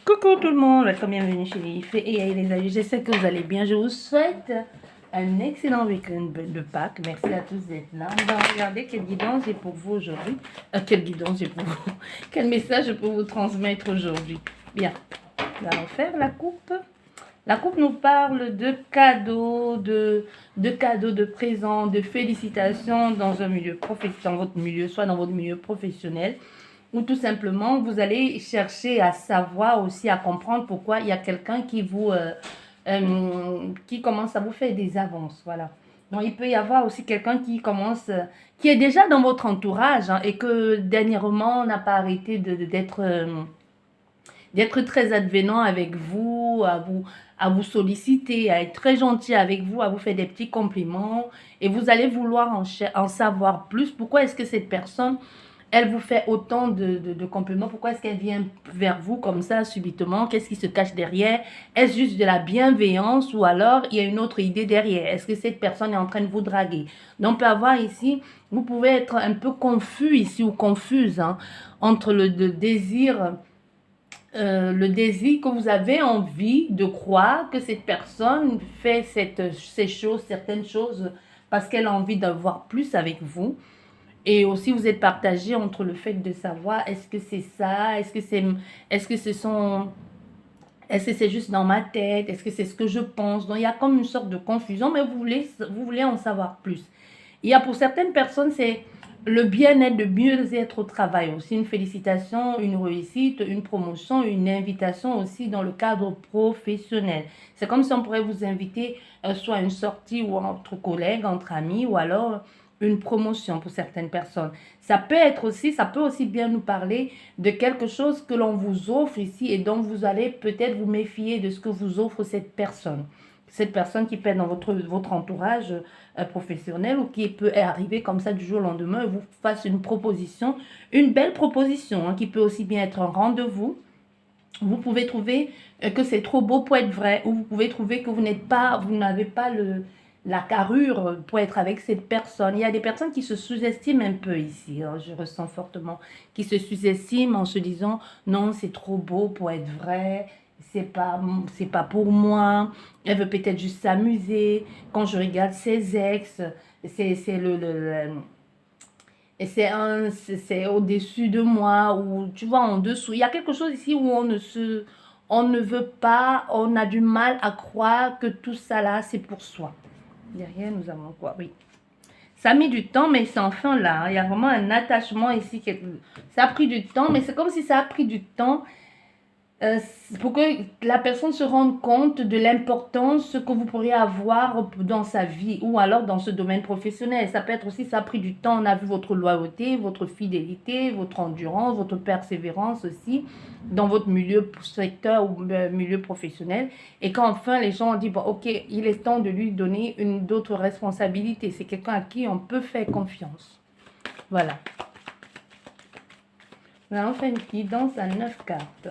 Coucou tout le monde, bienvenue chez les filles et les amis, j'espère que vous allez bien. Je vous souhaite un excellent week-end de Pâques. Merci à tous d'être là. On va regarder quelle guidance j'ai pour vous aujourd'hui. Quelle guidance j'ai pour vous. Quel message je peux vous transmettre aujourd'hui. Bien, nous allons faire la coupe. La coupe nous parle de cadeaux, de cadeaux, de présents, de félicitations dans un milieu professionnel, dans votre milieu, soit dans votre milieu professionnel, ou tout simplement, vous allez chercher à savoir aussi, à comprendre pourquoi il y a quelqu'un qui commence à vous faire des avances. Voilà. Donc, il peut y avoir aussi quelqu'un qui commence, qui est déjà dans votre entourage hein, et que dernièrement n'a pas arrêté d'être très advenant avec vous, à vous solliciter, à être très gentil avec vous, à vous faire des petits compliments. Et vous allez vouloir en savoir plus. Pourquoi est-ce que cette personne elle vous fait autant de compliments? Pourquoi est-ce qu'elle vient vers vous comme ça subitement? Qu'est-ce qui se cache derrière? Est-ce juste de la bienveillance ou alors il y a une autre idée derrière? Est-ce que cette personne est en train de vous draguer? Donc, on peut avoir ici, vous pouvez être un peu confus ici ou confuse hein, entre le désir que vous avez envie de croire que cette personne fait ces choses, certaines choses parce qu'elle a envie d'avoir plus avec vous. Et aussi, vous êtes partagé entre le fait de savoir est-ce que c'est ça, est-ce que ce sont, est-ce que c'est juste dans ma tête, est-ce que c'est ce que je pense. Donc, il y a comme une sorte de confusion, mais vous voulez en savoir plus. Il y a pour certaines personnes, c'est le bien-être, de mieux être au travail aussi, une félicitation, une réussite, une promotion, une invitation aussi dans le cadre professionnel. C'est comme si on pourrait vous inviter soit à une sortie ou entre collègues, entre amis, ou alors une promotion pour certaines personnes. Ça peut aussi bien nous parler de quelque chose que l'on vous offre ici et dont vous allez peut-être vous méfier de ce que vous offre cette personne. Cette personne qui peut être dans votre entourage professionnel ou qui peut arriver comme ça du jour au lendemain et vous fasse une proposition, une belle proposition hein, qui peut aussi bien être un rendez-vous. Vous pouvez trouver que c'est trop beau pour être vrai ou vous pouvez trouver que vous n'avez pas la carrure pour être avec cette personne. Il y a des personnes qui se sous-estiment un peu ici, hein, je ressens fortement, qui se sous-estiment en se disant non, c'est trop beau pour être vrai, c'est pas pour moi, elle veut peut-être juste s'amuser. Quand je regarde ses ex, c'est et c'est au-dessus de moi ou tu vois en dessous. Il y a quelque chose ici où on ne veut pas, on a du mal à croire que tout ça là c'est pour soi. Derrière nous avons quoi? Oui. Ça a mis du temps, mais c'est enfin là. Hein. Il y a vraiment un attachement ici. Ça a pris du temps, mais c'est comme si ça a pris du temps pour que la personne se rende compte de l'importance que vous pourriez avoir dans sa vie ou alors dans ce domaine professionnel. Ça peut être aussi, ça a pris du temps, on a vu votre loyauté, votre fidélité, votre endurance, votre persévérance aussi dans votre milieu, secteur ou milieu professionnel. Et quand enfin les gens ont dit, bon, ok, il est temps de lui donner d'autres responsabilités. C'est quelqu'un à qui on peut faire confiance. Voilà. Nous allons faire une guidance à 9 cartes.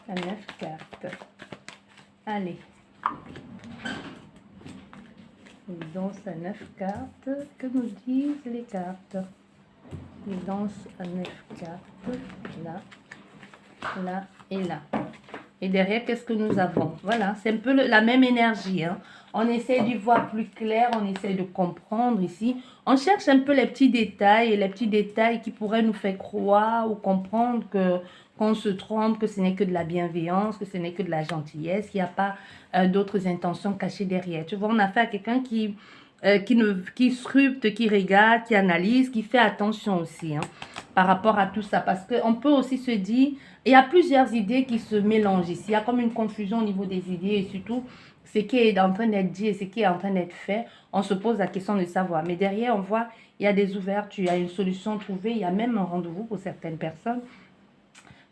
À 9 cartes. Allez. Guidance à 9 cartes. Que nous disent les cartes? Guidance à 9 cartes. Là, là et là. Et derrière, qu'est-ce que nous avons? Voilà, c'est un peu la même énergie. Hein. On essaie d'y voir plus clair, on essaie de comprendre ici. On cherche un peu les petits détails qui pourraient nous faire croire ou comprendre qu'on se trompe, que ce n'est que de la bienveillance, que ce n'est que de la gentillesse, qu'il n'y a pas d'autres intentions cachées derrière. Tu vois, on a affaire à quelqu'un qui scrute, qui regarde, qui analyse, qui fait attention aussi hein, par rapport à tout ça. Parce qu'on peut aussi se dire, il y a plusieurs idées qui se mélangent ici. Il y a comme une confusion au niveau des idées et surtout ce qui est en train d'être dit et ce qui est en train d'être fait. On se pose la question de savoir. Mais derrière, on voit, il y a des ouvertures, il y a une solution trouvée, il y a même un rendez-vous pour certaines personnes.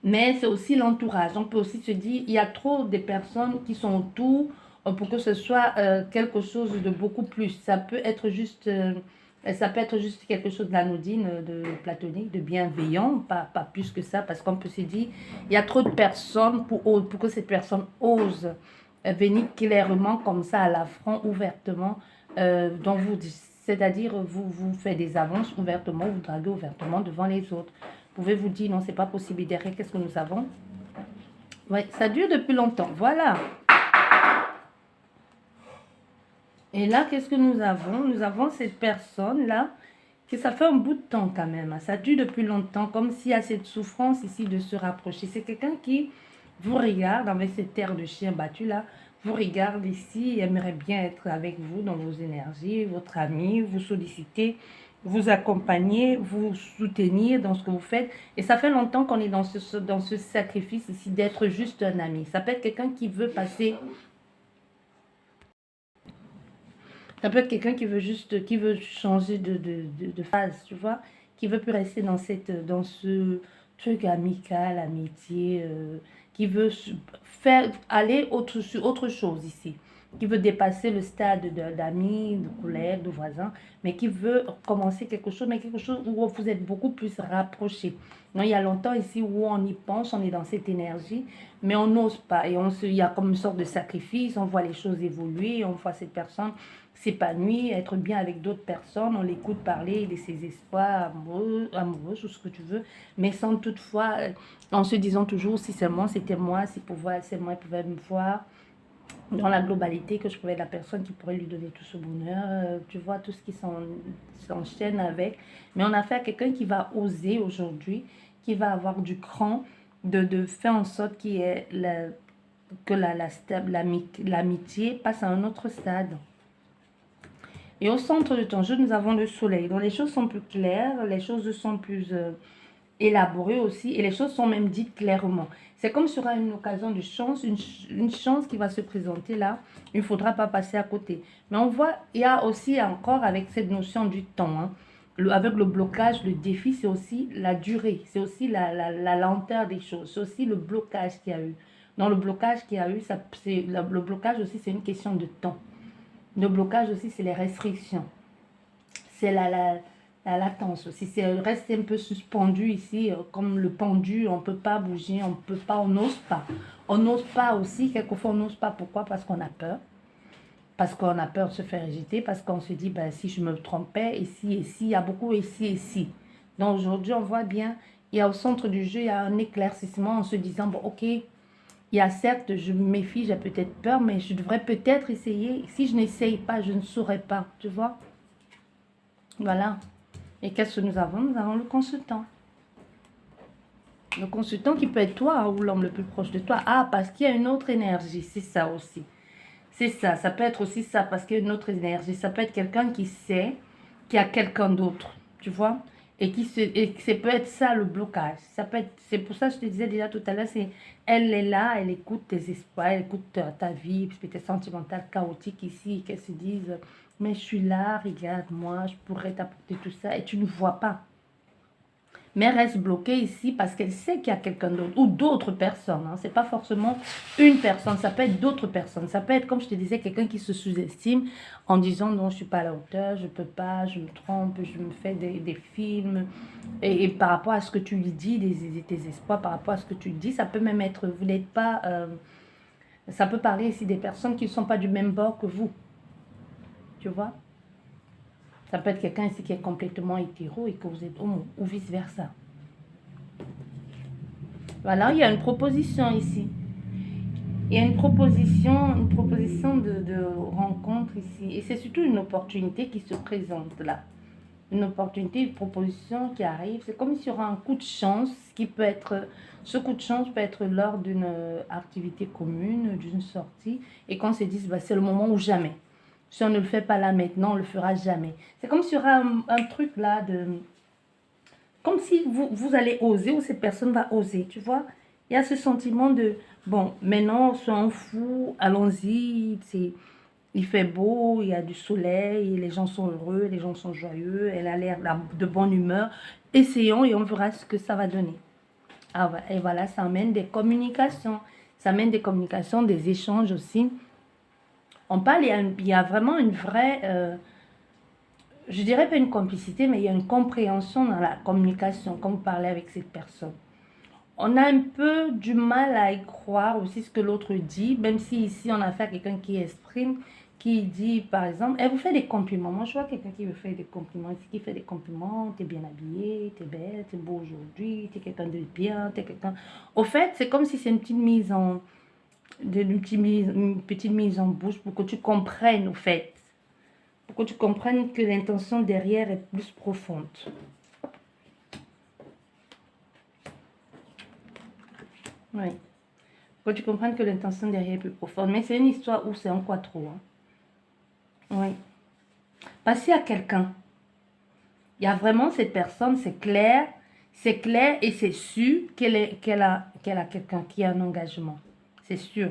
Mais c'est aussi l'entourage. On peut aussi se dire, il y a trop de personnes qui sont autour pour que ce soit quelque chose de beaucoup plus. Ça peut être juste quelque chose d'anodine, de platonique, de bienveillant, pas plus que ça, parce qu'on peut se dire, il y a trop de personnes pour que cette personne ose venir clairement comme ça à l'affront, ouvertement, c'est-à-dire vous faites des avances ouvertement, vous draguez ouvertement devant les autres. pouvez vous dire non, c'est pas possible. Et derrière, qu'est-ce que nous avons? Oui, ça dure depuis longtemps. Voilà. Et là, qu'est-ce que nous avons? Nous avons cette personne-là, que ça fait un bout de temps quand même. Ça dure depuis longtemps, comme s'il y a cette souffrance ici de se rapprocher. C'est quelqu'un qui vous regarde avec cette air de chien battu là. Vous regarde ici, aimerait bien être avec vous dans vos énergies, votre ami, vous solliciter, vous accompagner, vous soutenir dans ce que vous faites. Et ça fait longtemps qu'on est dans ce sacrifice ici d'être juste un ami. Ça peut être quelqu'un qui veut passer... Ça peut être quelqu'un qui veut juste, qui veut changer de phase, tu vois, qui veut plus rester dans ce truc amical, amitié, qui veut faire aller sur autre chose ici, qui veut dépasser le stade d'amis, de collègues, de voisins, mais qui veut commencer quelque chose, mais quelque chose où vous êtes beaucoup plus rapprochés. Non, il y a longtemps ici où on y pense, on est dans cette énergie, mais on n'ose pas. Et il y a comme une sorte de sacrifice, on voit les choses évoluer, on voit cette personne s'épanouir, être bien avec d'autres personnes, on l'écoute parler de ses espoirs amoureux, amoureux, ou ce que tu veux, mais sans toutefois, en se disant toujours, si seulement c'était moi, si c'est moi, il pouvait me voir dans la globalité, que je pouvais être la personne qui pourrait lui donner tout ce bonheur, tu vois, tout ce qui s'enchaîne avec. Mais on a fait à quelqu'un qui va oser aujourd'hui, qui va avoir du cran de faire en sorte que l'amitié passe à un autre stade. Et au centre de ton jeu, nous avons le soleil. Donc les choses sont plus claires, les choses sont plus élaborées aussi, et les choses sont même dites clairement. C'est comme sur une occasion de chance, une chance qui va se présenter là, il ne faudra pas passer à côté. Mais on voit, il y a aussi encore avec cette notion du temps, hein, avec le blocage, le défi, c'est aussi la durée, c'est aussi la lenteur des choses, c'est aussi le blocage qu'il y a eu. Dans le blocage qu'il y a eu, le blocage aussi, c'est une question de temps. Le blocage aussi, c'est les restrictions. C'est la latence aussi. C'est rester un peu suspendu ici, comme le pendu. On ne peut pas bouger, on ne peut pas, on n'ose pas. On n'ose pas aussi, quelquefois on n'ose pas. Pourquoi? Parce qu'on a peur. Parce qu'on a peur de se faire rejeter. Parce qu'on se dit, ben, si je me trompais, ici, il y a beaucoup ici. Donc aujourd'hui, on voit bien, il y a au centre du jeu, il y a un éclaircissement en se disant, bon, ok, il y a certes, je me méfie, j'ai peut-être peur, mais je devrais peut-être essayer. Si je n'essaye pas, je ne saurais pas, tu vois. Voilà. Et qu'est-ce que nous avons? Nous avons le consultant. Le consultant qui peut être toi ou l'homme le plus proche de toi. Ah, parce qu'il y a une autre énergie, c'est ça aussi. C'est ça, ça peut être aussi ça, parce qu'il y a une autre énergie. Ça peut être quelqu'un qui sait qu'il y a quelqu'un d'autre, tu vois. Et ça peut être ça le blocage. C'est pour ça que je te disais déjà tout à l'heure, elle est là, elle écoute tes espoirs, elle écoute ta vie, peut-être sentimentale, chaotique ici, qu'elle se dise, mais je suis là, regarde-moi, je pourrais t'apporter tout ça, et tu ne vois pas. Mais elle reste bloquée ici parce qu'elle sait qu'il y a quelqu'un d'autre ou d'autres personnes. Hein. Ce n'est pas forcément une personne, ça peut être d'autres personnes. Ça peut être, comme je te disais, quelqu'un qui se sous-estime en disant non, je ne suis pas à la hauteur, je ne peux pas, je me trompe, je me fais des films. Et par rapport à ce que tu lui dis, tes espoirs, par rapport à ce que tu dis, ça peut même être, vous n'êtes pas... ça peut parler ici des personnes qui ne sont pas du même bord que vous. Tu vois? Ça peut être quelqu'un ici qui est complètement hétéro et que vous êtes homo, ou vice-versa. Voilà, il y a une proposition ici. Il y a une proposition de rencontre ici. Et c'est surtout une opportunité qui se présente là. Une opportunité, une proposition qui arrive. C'est comme s'il y aura un coup de chance qui peut être... Ce coup de chance peut être lors d'une activité commune, d'une sortie. Et qu'on se dise, bah, c'est le moment ou jamais. Si on ne le fait pas là maintenant, on ne le fera jamais. C'est comme s'il y aura un truc là de... Comme si vous allez oser ou cette personne va oser, tu vois. Il y a ce sentiment de, bon, maintenant, soyons fous, allons-y, il fait beau, il y a du soleil, les gens sont heureux, les gens sont joyeux, elle a l'air de bonne humeur. Essayons et on verra ce que ça va donner. Ah, et voilà, ça amène des communications. Ça amène des communications, des échanges aussi. On parle, il y a vraiment une vraie, je dirais pas une complicité, mais il y a une compréhension dans la communication quand vous parlez avec cette personne. On a un peu du mal à y croire aussi ce que l'autre dit, même si ici on a affaire à quelqu'un qui exprime, qui dit, par exemple, elle vous fait des compliments. Moi, je vois quelqu'un qui me fait des compliments, ici, qui fait des compliments. T'es bien habillé, t'es belle, t'es beau aujourd'hui, t'es quelqu'un de bien, t'es quelqu'un... Au fait, c'est comme si c'est une petite mise en... une petite mise en bouche pour que tu comprennes, au fait. Pour que tu comprennes que l'intention derrière est plus profonde. Oui. Pour que tu comprennes que l'intention derrière est plus profonde. Mais c'est une histoire où c'est en quoi trop. Hein. Oui. Passer à quelqu'un. Il y a vraiment cette personne, c'est clair et c'est sûr qu'elle a quelqu'un qui a un engagement. C'est sûr.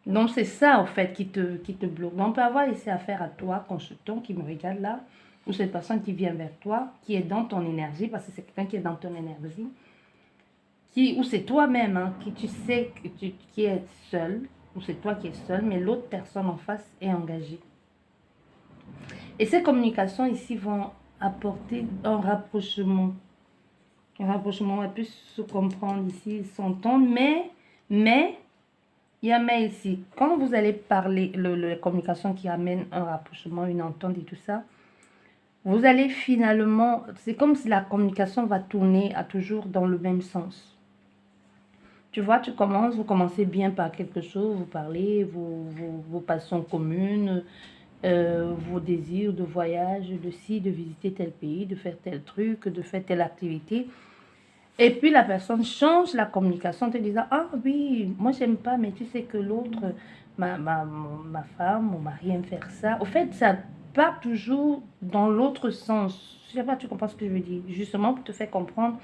Donc, c'est ça, en fait, qui te bloque. Donc, on peut avoir laissé affaire à toi, consultant, qui me regarde là, ou cette personne qui vient vers toi, qui est dans ton énergie, parce que c'est quelqu'un qui est dans ton énergie, ou c'est toi-même, hein, qui tu sais qui est seul, ou c'est toi qui es seul, mais l'autre personne en face est engagée. Et ces communications ici vont apporter un rapprochement. Un rapprochement, on va plus se comprendre ici, s'entendre, mais, il y a mais ici. Quand vous allez parler, la communication qui amène un rapprochement, une entente et tout ça, vous allez finalement, c'est comme si la communication va tourner à toujours dans le même sens. Tu vois, vous commencez bien par quelque chose, vous parlez, vos passions communes, vos désirs de voyage, de de visiter tel pays, de faire tel truc, de faire telle activité. Et puis la personne change la communication en te disant, ah oui, moi j'aime pas, mais tu sais que l'autre, ma femme, mon mari aime faire ça. Au fait, ça part toujours dans l'autre sens. Je sais pas, tu comprends ce que je veux dire. Justement pour te faire comprendre,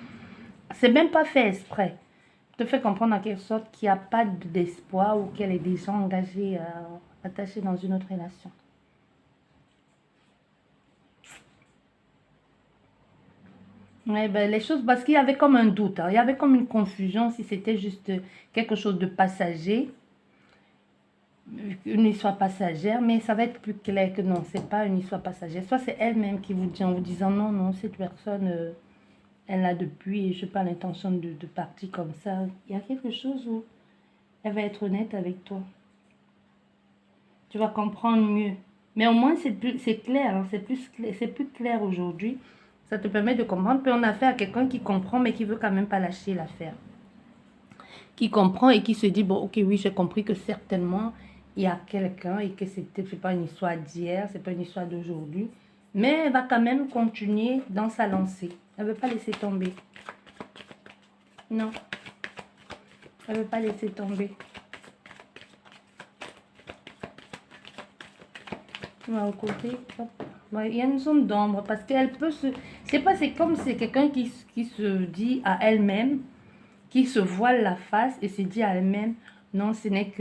c'est même pas fait exprès. Te fait comprendre en quelque sorte qu'il n'y a pas d'espoir ou qu'elle est déjà engagée, attachée dans une autre relation. Ouais, ben, les choses, parce qu'il y avait comme un doute, hein, il y avait comme une confusion si c'était juste quelque chose de passager, une histoire passagère, mais ça va être plus clair que non, c'est pas une histoire passagère. Soit c'est elle-même qui vous dit en vous disant non, non, cette personne, elle l'a depuis et je n'ai pas l'intention de partir comme ça. Il y a quelque chose où elle va être honnête avec toi. Tu vas comprendre mieux. Mais au moins, c'est clair, hein, c'est plus clair aujourd'hui. Ça te permet de comprendre. Puis on a affaire à quelqu'un qui comprend, mais qui veut quand même pas lâcher l'affaire. Qui comprend et qui se dit, bon, ok, oui, j'ai compris que certainement, il y a quelqu'un et que c'est pas une histoire d'hier, c'est pas une histoire d'aujourd'hui. Mais elle va quand même continuer dans sa lancée. Elle ne veut pas laisser tomber. Non. Elle ne veut pas laisser tomber. On va au côté. Hop. Ouais, il y a une zone d'ombre parce qu'elle peut se... c'est comme c'est quelqu'un qui se dit à elle-même, qui se voile la face et se dit à elle-même, non, ce n'est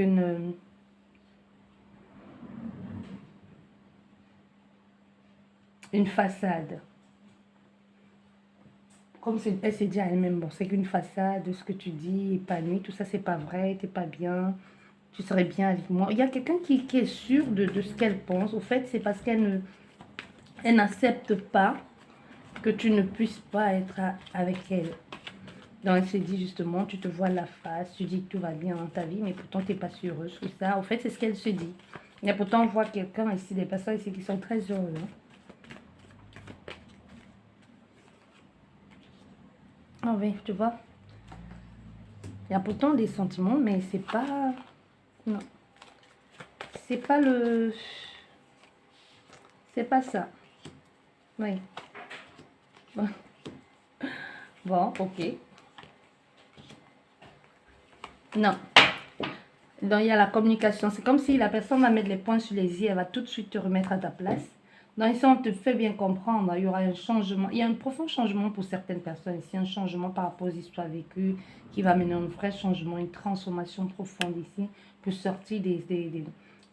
une façade. Comme elle se dit à elle-même, bon, c'est qu'une façade, ce que tu dis, épanoui, tout ça, c'est pas vrai, t'es pas bien, tu serais bien avec moi. Il y a quelqu'un qui est sûr de ce qu'elle pense. Au fait, c'est parce qu'elle n'accepte pas que tu ne puisses pas être avec elle. Donc, elle se dit justement, tu te vois la face, tu dis que tout va bien dans ta vie, mais pourtant, tu n'es pas si heureuse que ça. Au fait, c'est ce qu'elle se dit. Mais pourtant, on voit quelqu'un ici, des personnes ici qui sont très heureux. Hein. Ah oui, tu vois. Il y a pourtant des sentiments, mais c'est pas... Non. C'est pas le... C'est pas ça. Oui. Bon, bon ok. Non. Donc, il y a la communication. C'est comme si la personne va mettre les points sur les i, elle va tout de suite te remettre à ta place. Donc, ici, on te fait bien comprendre. Il y aura un changement. Il y a un profond changement pour certaines personnes ici. Un changement par rapport aux histoires vécues qui va mener à un vrai changement, une transformation profonde ici pour sortir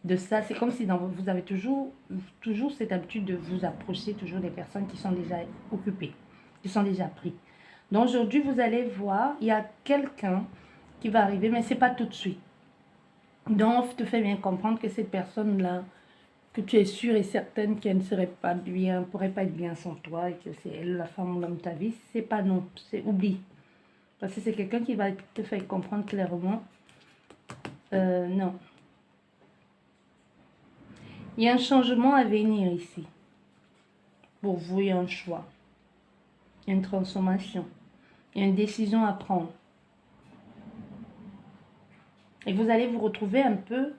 de ça. C'est comme si vous avez toujours cette habitude de vous approcher toujours des personnes qui sont déjà occupées, qui sont déjà prises. Donc, aujourd'hui, vous allez voir, il y a quelqu'un qui va arriver, mais ce n'est pas tout de suite. Donc, on te fait bien comprendre que cette personne-là, que tu es sûre et certaine qu'elle ne serait pas bien, pourrait pas être bien sans toi, et que c'est elle la femme ou l'homme de ta vie, c'est pas non, c'est oublie. Parce que c'est quelqu'un qui va te faire comprendre clairement, non. Il y a un changement à venir ici. Pour vous, il y a un choix. Il y a une transformation. Il y a une décision à prendre. Et vous allez vous retrouver un peu...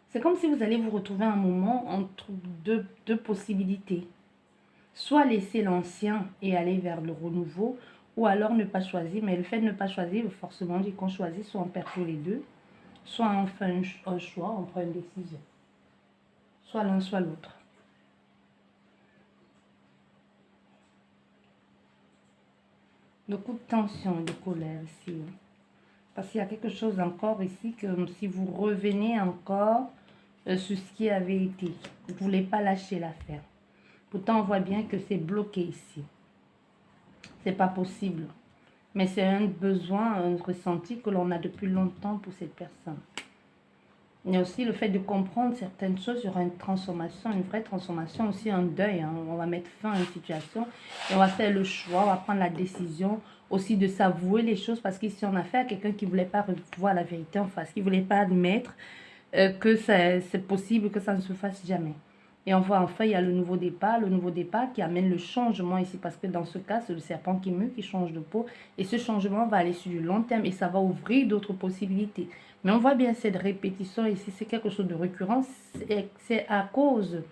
C'est comme si vous allez vous retrouver un moment entre deux possibilités. Soit laisser l'ancien et aller vers le renouveau, ou alors ne pas choisir. Mais le fait de ne pas choisir, forcément dit qu'on choisit, soit on perd tous les deux, soit on fait un choix, on prend une décision. Soit l'un, soit l'autre. Beaucoup de tension et de colère ici. Parce qu'il y a quelque chose encore ici, que si vous revenez encore sur ce qui avait été, vous ne voulez pas lâcher l'affaire. Pourtant, on voit bien que c'est bloqué ici. C'est pas possible. Mais c'est un besoin, un ressenti que l'on a depuis longtemps pour cette personne. Il y a aussi le fait de comprendre certaines choses. Il y aura une transformation, une vraie transformation, aussi un deuil. Hein. On va mettre fin à une situation et on va faire le choix, on va prendre la décision aussi de s'avouer les choses. Parce qu'ici, on a fait à quelqu'un qui ne voulait pas voir la vérité en face, qui ne voulait pas admettre que c'est possible que ça ne se fasse jamais. Et on voit enfin, il y a le nouveau départ qui amène le changement ici. Parce que dans ce cas, c'est le serpent qui mue, qui change de peau. Et ce changement va aller sur du long terme et ça va ouvrir d'autres possibilités. Mais on voit bien cette répétition ici, c'est quelque chose de récurrent. C'est à cause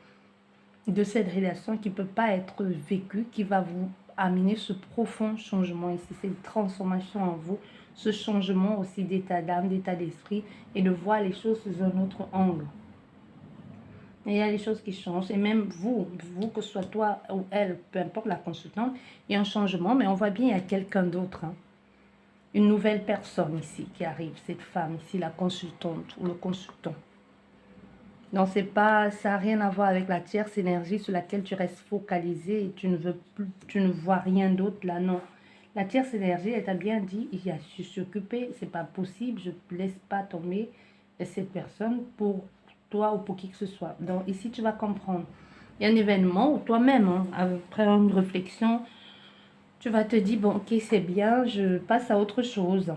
de cette relation qui ne peut pas être vécue, qui va vous amener ce profond changement ici. C'est une transformation en vous, ce changement aussi d'état d'âme, d'état d'esprit et de voir les choses sous un autre angle. Et il y a des choses qui changent. Et même vous, que ce soit toi ou elle, peu importe la consultante, il y a un changement, mais on voit bien qu'il y a quelqu'un d'autre. Hein. Une nouvelle personne ici qui arrive, cette femme ici, la consultante ou le consultant. Donc, c'est pas, ça n'a rien à voir avec la tierce énergie sur laquelle tu restes focalisé et tu ne veux plus, tu ne vois rien d'autre là, non. La tierce énergie, elle t'a bien dit, je suis occupée, c'est pas possible, je ne laisse pas tomber cette personne pour toi ou pour qui que ce soit. Donc, ici, tu vas comprendre. Il y a un événement où toi-même, hein, après une réflexion, tu vas te dire, bon, ok, c'est bien, je passe à autre chose.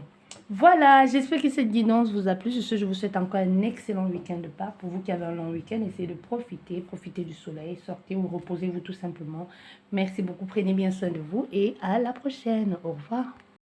Voilà, j'espère que cette guidance vous a plu. Sur ce, je vous souhaite encore un excellent week-end de Pâques. Pour vous qui avez un long week-end, essayez de profiter du soleil, sortez ou reposez-vous tout simplement. Merci beaucoup, prenez bien soin de vous et à la prochaine. Au revoir.